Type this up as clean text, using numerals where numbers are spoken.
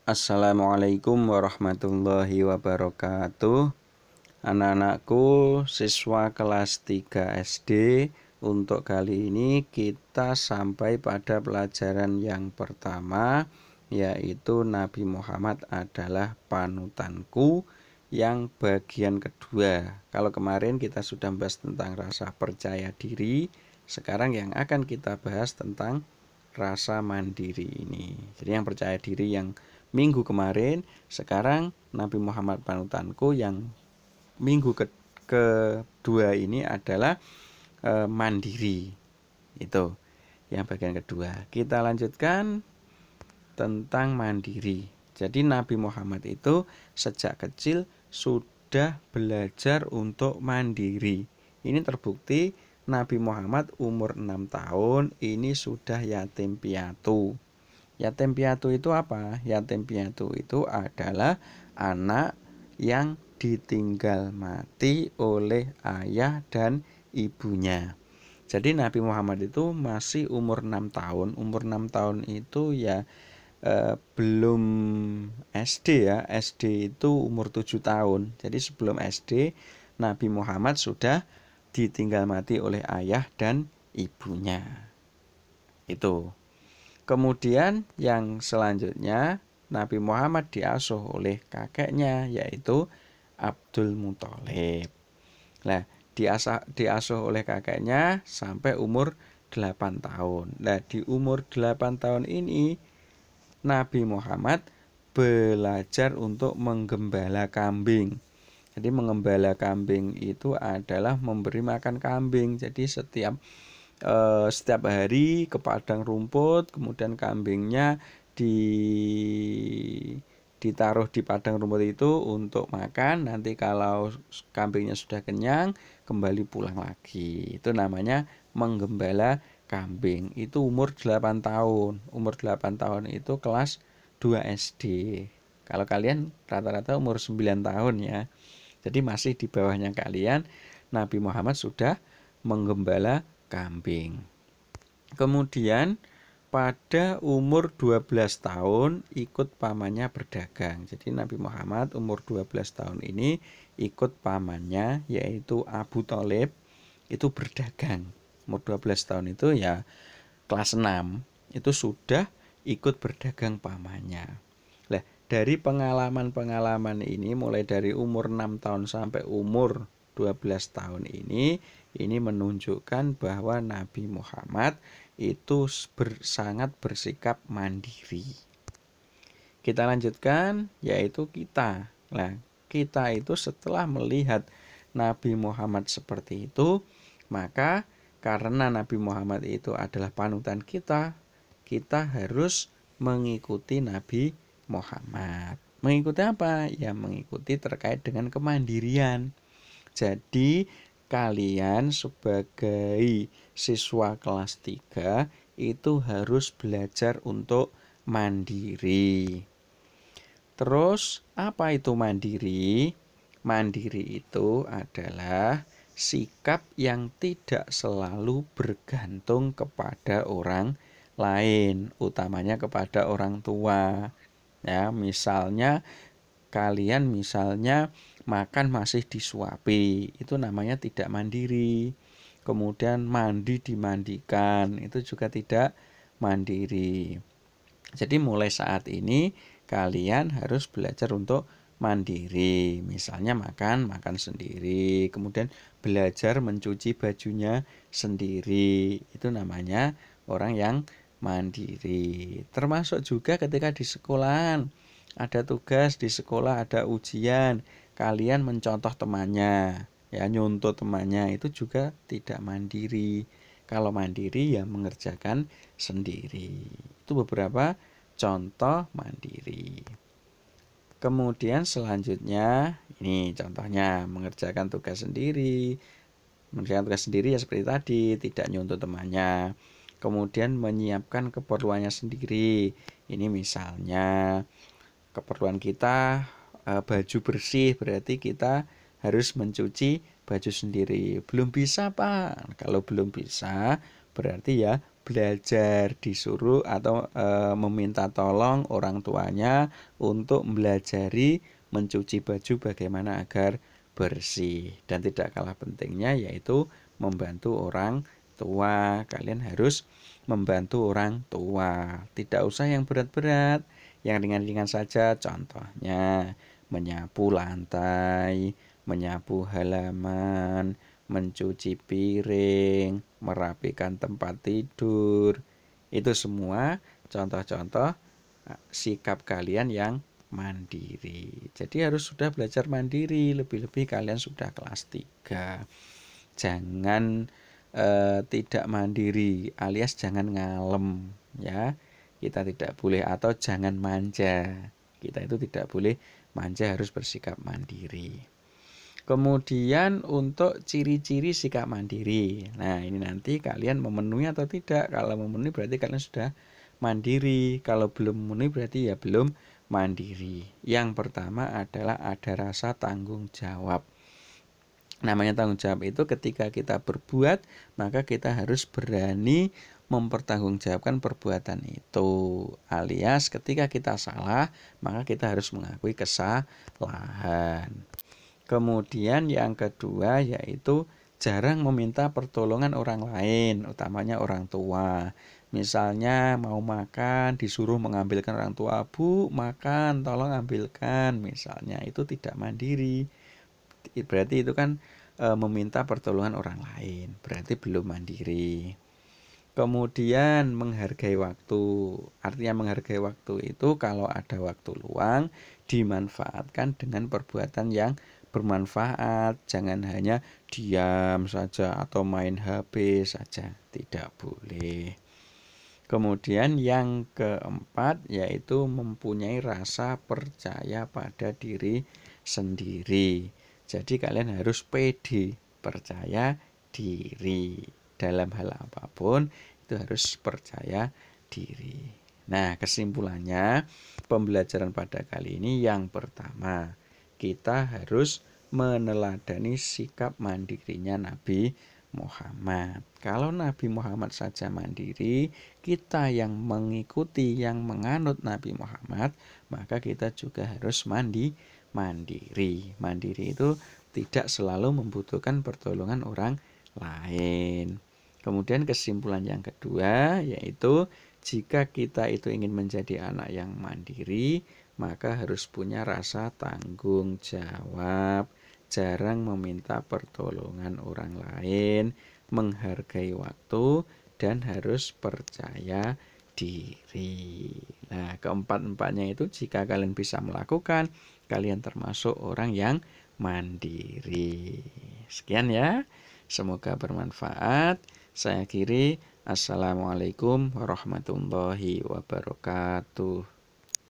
Assalamualaikum warahmatullahi wabarakatuh. Anak-anakku, siswa kelas 3 SD, untuk kali ini kita sampai pada pelajaran yang pertama, yaitu Nabi Muhammad adalah panutanku, yang bagian kedua. Kalau kemarin kita sudah bahas tentang rasa percaya diri, sekarang yang akan kita bahas tentang rasa mandiri ini. Jadi yang percaya diri yang minggu kemarin, sekarang Nabi Muhammad panutanku yang minggu kedua ini adalah mandiri. Itu yang bagian kedua. Kita lanjutkan tentang mandiri. Jadi Nabi Muhammad itu sejak kecil sudah belajar untuk mandiri. Ini terbukti Nabi Muhammad umur 6 tahun ini sudah yatim piatu. Yatim piatu itu apa? Yatim piatu itu adalah anak yang ditinggal mati oleh ayah dan ibunya. Jadi Nabi Muhammad itu masih umur 6 tahun. Umur 6 tahun itu ya belum SD ya. SD itu umur 7 tahun. Jadi sebelum SD Nabi Muhammad sudah ditinggal mati oleh ayah dan ibunya. Itu. Kemudian yang selanjutnya Nabi Muhammad diasuh oleh kakeknya, yaitu Abdul Muthalib. Nah, diasuh oleh kakeknya sampai umur 8 tahun. Nah, di umur 8 tahun ini Nabi Muhammad belajar untuk menggembala kambing. Jadi menggembala kambing itu adalah memberi makan kambing. Jadi setiap hari ke padang rumput, kemudian kambingnya ditaruh di padang rumput itu untuk makan. Nanti kalau kambingnya sudah kenyang, kembali pulang lagi. Itu namanya menggembala kambing. Itu umur 8 tahun. Umur 8 tahun itu kelas 2 SD. Kalau kalian rata-rata umur 9 tahun ya. Jadi masih di bawahnya kalian. Nabi Muhammad sudah menggembala kambing. Kemudian pada umur 12 tahun ikut pamannya berdagang. Jadi Nabi Muhammad umur 12 tahun ini ikut pamannya, yaitu Abu Thalib, itu berdagang. Umur 12 tahun itu ya kelas 6 itu sudah ikut berdagang pamannya. Nah, dari pengalaman-pengalaman ini, mulai dari umur 6 tahun sampai umur 12 tahun ini menunjukkan bahwa Nabi Muhammad itu sangat bersikap mandiri. Kita lanjutkan, yaitu kita. Nah, kita itu setelah melihat Nabi Muhammad seperti itu, maka karena Nabi Muhammad itu adalah panutan kita, kita harus mengikuti Nabi Muhammad. Mengikuti apa? Ya mengikuti terkait dengan kemandirian. Jadi kalian sebagai siswa kelas 3 itu harus belajar untuk mandiri. Terus apa itu mandiri? Mandiri itu adalah sikap yang tidak selalu bergantung kepada orang lain, utamanya kepada orang tua. Ya, misalnya kalian makan masih disuapi, itu namanya tidak mandiri. Kemudian mandi dimandikan, itu juga tidak mandiri. Jadi mulai saat ini kalian harus belajar untuk mandiri. Misalnya makan sendiri, kemudian belajar mencuci bajunya sendiri. Itu namanya orang yang mandiri. Termasuk juga ketika di sekolahan, ada tugas di sekolah, ada ujian, kalian mencontoh temannya, ya nyontoh temannya, itu juga tidak mandiri. Kalau mandiri ya mengerjakan sendiri. Itu beberapa contoh mandiri. Kemudian selanjutnya, ini contohnya mengerjakan tugas sendiri. Mengerjakan tugas sendiri ya seperti tadi, tidak nyontoh temannya. Kemudian menyiapkan keperluannya sendiri. Ini misalnya keperluan kita baju bersih, berarti kita harus mencuci baju sendiri. Belum bisa Pak? Kalau belum bisa berarti ya belajar, disuruh atau meminta tolong orang tuanya untuk belajari mencuci baju bagaimana agar bersih. Dan tidak kalah pentingnya yaitu membantu orang tua. Kalian harus membantu orang tua. Tidak usah yang berat-berat, yang ringan-ringan saja. Contohnya menyapu lantai, menyapu halaman, mencuci piring, merapikan tempat tidur. Itu semua contoh-contoh sikap kalian yang mandiri. Jadi harus sudah belajar mandiri, lebih-lebih kalian sudah kelas 3. Jangan tidak mandiri, alias jangan ngalem ya. Kita tidak boleh, atau jangan manja. Kita itu tidak boleh manja, harus bersikap mandiri. Kemudian untuk ciri-ciri sikap mandiri. Nah, ini nanti kalian memenuhi atau tidak. Kalau memenuhi berarti kalian sudah mandiri. Kalau belum memenuhi berarti ya belum mandiri. Yang pertama adalah ada rasa tanggung jawab. Namanya tanggung jawab itu ketika kita berbuat, maka kita harus berani mempertanggungjawabkan perbuatan itu. Alias ketika kita salah, maka kita harus mengakui kesalahan. Kemudian yang kedua yaitu jarang meminta pertolongan orang lain, utamanya orang tua. Misalnya mau makan, disuruh mengambilkan orang tua, "Bu, makan, tolong ambilkan." Misalnya, itu tidak mandiri. Berarti itu kan meminta pertolongan orang lain, berarti belum mandiri. Kemudian menghargai waktu. Artinya menghargai waktu itu kalau ada waktu luang dimanfaatkan dengan perbuatan yang bermanfaat. Jangan hanya diam saja atau main HP saja, tidak boleh. Kemudian yang keempat yaitu mempunyai rasa percaya pada diri sendiri. Jadi kalian harus pede, percaya diri. Dalam hal apapun itu harus percaya diri. Nah, kesimpulannya pembelajaran pada kali ini yang pertama, kita harus meneladani sikap mandirinya Nabi Muhammad. Kalau Nabi Muhammad saja mandiri, kita yang mengikuti, yang menganut Nabi Muhammad, maka kita juga harus mandiri. Mandiri itu tidak selalu membutuhkan pertolongan orang lain. Kemudian kesimpulan yang kedua yaitu jika kita itu ingin menjadi anak yang mandiri, maka harus punya rasa tanggung jawab, jarang meminta pertolongan orang lain, menghargai waktu, dan harus percaya diri. Nah, keempat-empatnya itu jika kalian bisa melakukan, kalian termasuk orang yang mandiri. Sekian ya, semoga bermanfaat. Saya akhiri, assalamualaikum warahmatullahi wabarakatuh.